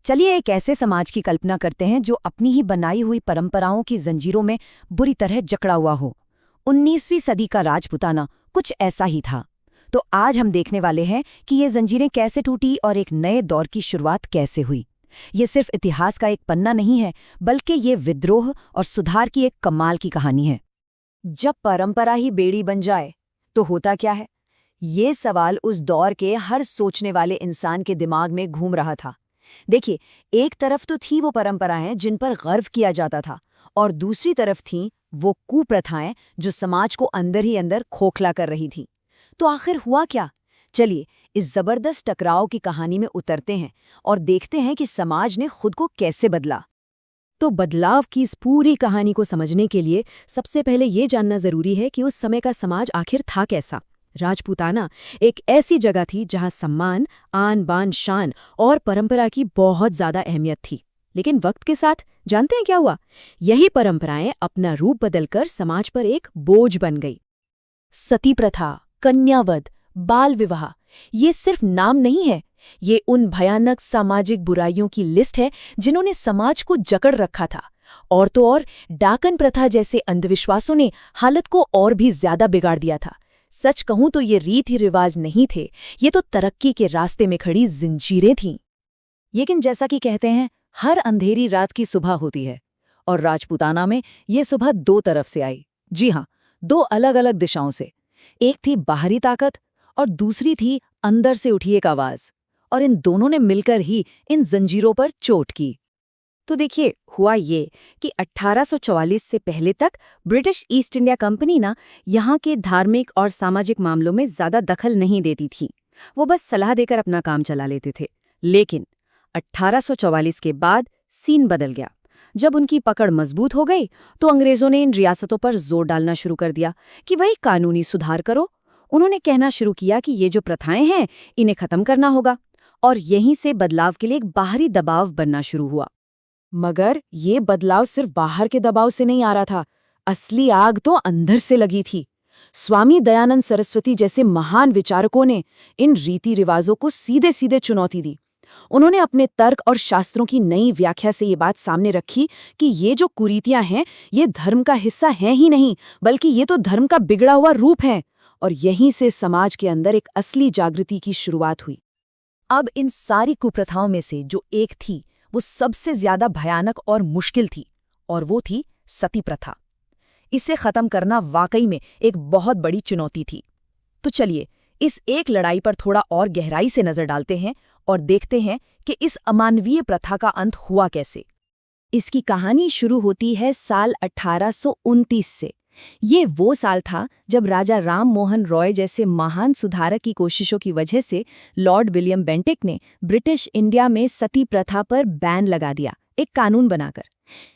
चलिए एक ऐसे समाज की कल्पना करते हैं जो अपनी ही बनाई हुई परंपराओं की जंजीरों में बुरी तरह जकड़ा हुआ हो। 19वीं सदी का राजपुताना कुछ ऐसा ही था। तो आज हम देखने वाले हैं कि ये जंजीरें कैसे टूटी और एक नए दौर की शुरुआत कैसे हुई। ये सिर्फ इतिहास का एक पन्ना नहीं है, बल्कि ये विद्रोह और सुधार की एक कमाल की कहानी है। जब परंपरा ही बेड़ी बन जाए तो होता क्या है? ये सवाल उस दौर के हर सोचने वाले इंसान के दिमाग में घूम रहा था। देखिए, एक तरफ तो थी वो परंपराएं जिन पर गर्व किया जाता था, और दूसरी तरफ थीं वो कुप्रथाएं जो समाज को अंदर ही अंदर खोखला कर रही थीं। तो आखिर हुआ क्या? चलिए इस जबरदस्त टकराव की कहानी में उतरते हैं और देखते हैं कि समाज ने खुद को कैसे बदला। तो बदलाव की इस पूरी कहानी को समझने के लिए सबसे पहले ये जानना जरूरी है कि उस समय का समाज आखिर था कैसा। राजपूताना एक ऐसी जगह थी जहां सम्मान, आन बान शान और परंपरा की बहुत ज्यादा अहमियत थी। लेकिन वक्त के साथ जानते हैं क्या हुआ? यही परंपराएं अपना रूप बदलकर समाज पर एक बोझ बन गई। सती प्रथा, कन्यावध, बाल विवाह, ये सिर्फ नाम नहीं है, ये उन भयानक सामाजिक बुराइयों की लिस्ट है जिन्होंने समाज को जकड़ रखा था। और तो और डाकन प्रथा जैसे अंधविश्वासों ने हालत को और भी ज्यादा बिगाड़ दिया था। सच कहूं तो ये रीति रिवाज नहीं थे, ये तो तरक्की के रास्ते में खड़ी जंजीरें थीं। लेकिन जैसा कि कहते हैं, हर अंधेरी रात की सुबह होती है, और राजपूताना में ये सुबह दो तरफ से आई। जी हाँ, दो अलग अलग दिशाओं से। एक थी बाहरी ताकत और दूसरी थी अंदर से उठी एक आवाज, और इन दोनों ने मिलकर ही इन जंजीरों पर चोट की। तो देखिए, हुआ ये कि 1844 से पहले तक ब्रिटिश ईस्ट इंडिया कंपनी ना यहाँ के धार्मिक और सामाजिक मामलों में ज्यादा दखल नहीं देती थी। वो बस सलाह देकर अपना काम चला लेते थे। लेकिन 1844 के बाद सीन बदल गया। जब उनकी पकड़ मजबूत हो गई तो अंग्रेजों ने इन रियासतों पर जोर डालना शुरू कर दिया कि वही कानूनी सुधार करो। उन्होंने कहना शुरू किया कि ये जो प्रथाएं हैं इन्हें खत्म करना होगा, और यहीं से बदलाव के लिए एक बाहरी दबाव बनना शुरू हुआ। मगर ये बदलाव सिर्फ बाहर के दबाव से नहीं आ रहा था, असली आग तो अंदर से लगी थी। स्वामी दयानंद सरस्वती जैसे महान विचारकों ने इन रीति रिवाजों को सीधे सीधे चुनौती दी। उन्होंने अपने तर्क और शास्त्रों की नई व्याख्या से ये बात सामने रखी कि ये जो कुरीतियां हैं ये धर्म का हिस्सा हैं ही नहीं, बल्कि ये तो धर्म का बिगड़ा हुआ रूप है। और यहीं से समाज के अंदर एक असली जागृति की शुरुआत हुई। अब इन सारी कुप्रथाओं में से जो एक थी वो सबसे ज्यादा भयानक और मुश्किल थी, और वो थी सती प्रथा। इसे खत्म करना वाकई में एक बहुत बड़ी चुनौती थी। तो चलिए इस एक लड़ाई पर थोड़ा और गहराई से नजर डालते हैं और देखते हैं कि इस अमानवीय प्रथा का अंत हुआ कैसे। इसकी कहानी शुरू होती है साल 1829 से। ये वो साल था जब राजा राम मोहन रॉय जैसे महान सुधारक की कोशिशों की वजह से लॉर्ड विलियम बेंटिक ने ब्रिटिश इंडिया में सती प्रथा पर बैन लगा दिया, एक कानून बनाकर।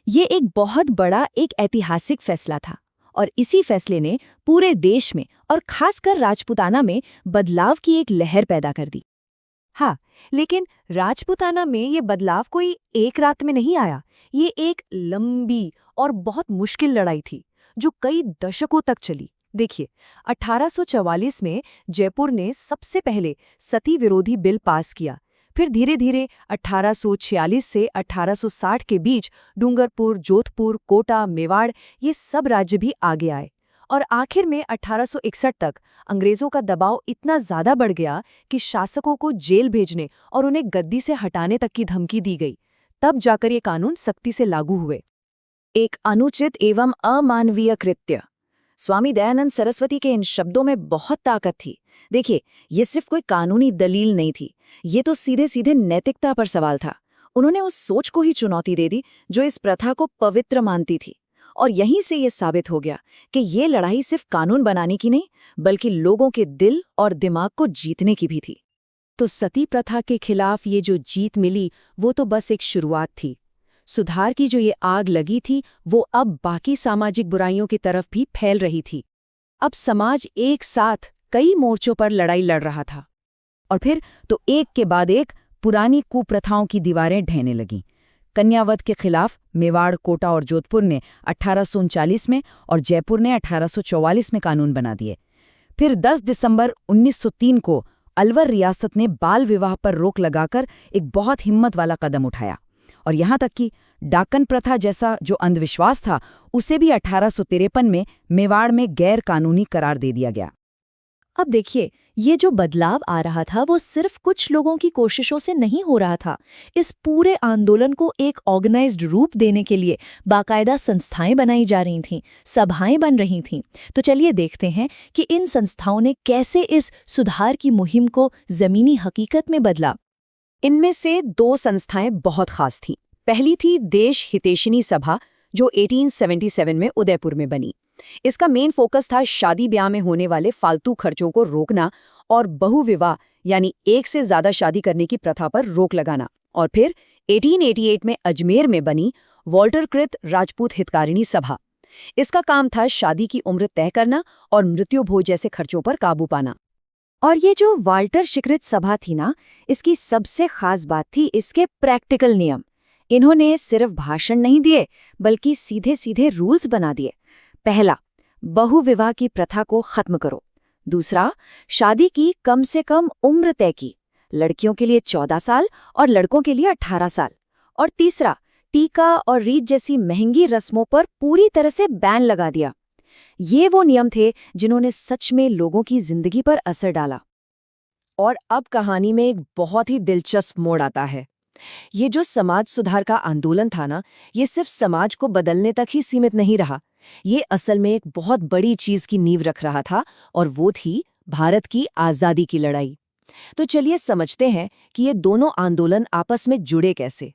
ये एक बहुत बड़ा, एक ऐतिहासिक फैसला था, और इसी फैसले ने पूरे देश में और खासकर राजपूताना में बदलाव की एक लहर पैदा कर दी। हाँ, लेकिन राजपूताना में ये बदलाव कोई एक रात में नहीं आया। ये एक लंबी और बहुत मुश्किल लड़ाई थी जो कई दशकों तक चली। देखिए, 1844 में जयपुर ने सबसे पहले सती विरोधी बिल पास किया। फिर धीरे धीरे 1846 से 1860 के बीच डूंगरपुर, जोधपुर, कोटा, मेवाड़, ये सब राज्य भी आगे आए। और आखिर में 1861 तक अंग्रेजों का दबाव इतना ज्यादा बढ़ गया कि शासकों को जेल भेजने और उन्हें गद्दी से हटाने तक की धमकी दी गई। तब जाकर ये कानून सख्ती से लागू हुए। एक अनुचित एवं अमानवीय कृत्य। स्वामी दयानंद सरस्वती के इन शब्दों में बहुत ताकत थी। देखिए, ये सिर्फ कोई कानूनी दलील नहीं थी, ये तो सीधे सीधे नैतिकता पर सवाल था। उन्होंने उस सोच को ही चुनौती दे दी जो इस प्रथा को पवित्र मानती थी। और यहीं से ये साबित हो गया कि ये लड़ाई सिर्फ कानून बनाने की नहीं, बल्कि लोगों के दिल और दिमाग को जीतने की भी थी। तो सती प्रथा के खिलाफ ये जो जीत मिली वो तो बस एक शुरुआत थी। सुधार की जो ये आग लगी थी वो अब बाकी सामाजिक बुराइयों की तरफ भी फैल रही थी। अब समाज एक साथ कई मोर्चों पर लड़ाई लड़ रहा था, और फिर तो एक के बाद एक पुरानी कुप्रथाओं की दीवारें ढहने लगीं। कन्यावध के खिलाफ मेवाड़, कोटा और जोधपुर ने 1839 में और जयपुर ने 1844 में कानून बना दिए। फिर 10 दिसंबर 1903 को अलवर रियासत ने बाल विवाह पर रोक लगाकर एक बहुत हिम्मत वाला कदम उठाया, और यहाँ तक कि डाकन प्रथा जैसा जो अंधविश्वास था उसे भी 1853 में मेवाड़ में गैर कानूनी करार दे दिया गया। अब देखिए, ये जो बदलाव आ रहा था वो सिर्फ कुछ लोगों की कोशिशों से नहीं हो रहा था। इस पूरे आंदोलन को एक ऑर्गेनाइज्ड रूप देने के लिए बाकायदा संस्थाएं बनाई जा रही थीं, सभाएं बन रही थीं। तो चलिए देखते हैं कि इन संस्थाओं ने कैसे इस सुधार की मुहिम को जमीनी हकीकत में बदला। इनमें से 2 संस्थाएं बहुत खास थीं। पहली थी देश हितैषिणी सभा, जो 1877 में उदयपुर में बनी। इसका मेन फोकस था शादी ब्याह में होने वाले फालतू खर्चों को रोकना और बहुविवाह यानी एक से ज्यादा शादी करने की प्रथा पर रोक लगाना। और फिर 1888 में अजमेर में बनी वॉल्टरकृत राजपूत हितकारिणी सभा। इसका काम था शादी की उम्र तय करना और मृत्यु भोज जैसे खर्चों पर काबू पाना। और ये जो वाल्टर शिकृत सभा थी ना, इसकी सबसे खास बात थी इसके प्रैक्टिकल नियम। इन्होंने सिर्फ भाषण नहीं दिए बल्कि सीधे सीधे रूल्स बना दिए। पहला, बहुविवाह की प्रथा को खत्म करो। दूसरा, शादी की कम से कम उम्र तय की, लड़कियों के लिए 14 साल और लड़कों के लिए 18 साल। और तीसरा, टीका और रीत जैसी महंगी रस्मों पर पूरी तरह से बैन लगा दिया। ये वो नियम थे जिन्होंने सच में लोगों की जिंदगी पर असर डाला। और अब कहानी में एक बहुत ही दिलचस्प मोड़ आता है। ये जो समाज सुधार का आंदोलन था ना, ये सिर्फ समाज को बदलने तक ही सीमित नहीं रहा। ये असल में एक बहुत बड़ी चीज की नींव रख रहा था, और वो थी भारत की आज़ादी की लड़ाई। तो चलिए समझते हैं कि ये दोनों आंदोलन आपस में जुड़े कैसे।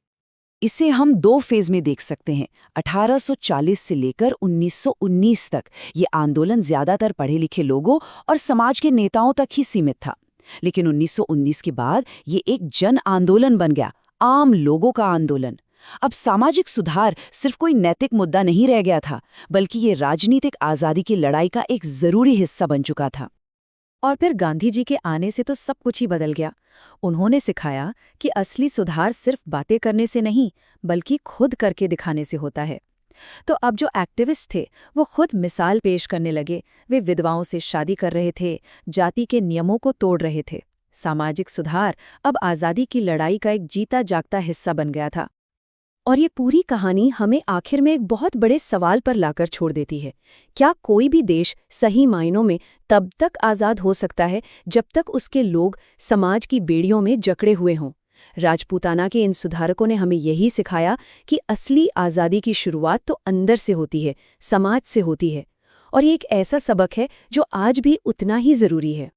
इसे हम 2 फेज में देख सकते हैं। 1840 से लेकर 1919 तक ये आंदोलन ज्यादातर पढ़े लिखे लोगों और समाज के नेताओं तक ही सीमित था। लेकिन 1919 के बाद ये एक जन आंदोलन बन गया, आम लोगों का आंदोलन। अब सामाजिक सुधार सिर्फ कोई नैतिक मुद्दा नहीं रह गया था, बल्कि ये राजनीतिक आज़ादी की लड़ाई का एक जरूरी हिस्सा बन चुका था। और फिर गांधी जी के आने से तो सब कुछ ही बदल गया। उन्होंने सिखाया कि असली सुधार सिर्फ बातें करने से नहीं, बल्कि खुद करके दिखाने से होता है। तो अब जो एक्टिविस्ट थे वो खुद मिसाल पेश करने लगे। वे विधवाओं से शादी कर रहे थे, जाति के नियमों को तोड़ रहे थे। सामाजिक सुधार अब आज़ादी की लड़ाई का एक जीता जागता हिस्सा बन गया था। और ये पूरी कहानी हमें आखिर में एक बहुत बड़े सवाल पर लाकर छोड़ देती है। क्या कोई भी देश सही मायनों में तब तक आज़ाद हो सकता है जब तक उसके लोग समाज की बेड़ियों में जकड़े हुए हों? राजपूताना के इन सुधारकों ने हमें यही सिखाया कि असली आज़ादी की शुरुआत तो अंदर से होती है, समाज से होती है। और ये एक ऐसा सबक है जो आज भी उतना ही ज़रूरी है।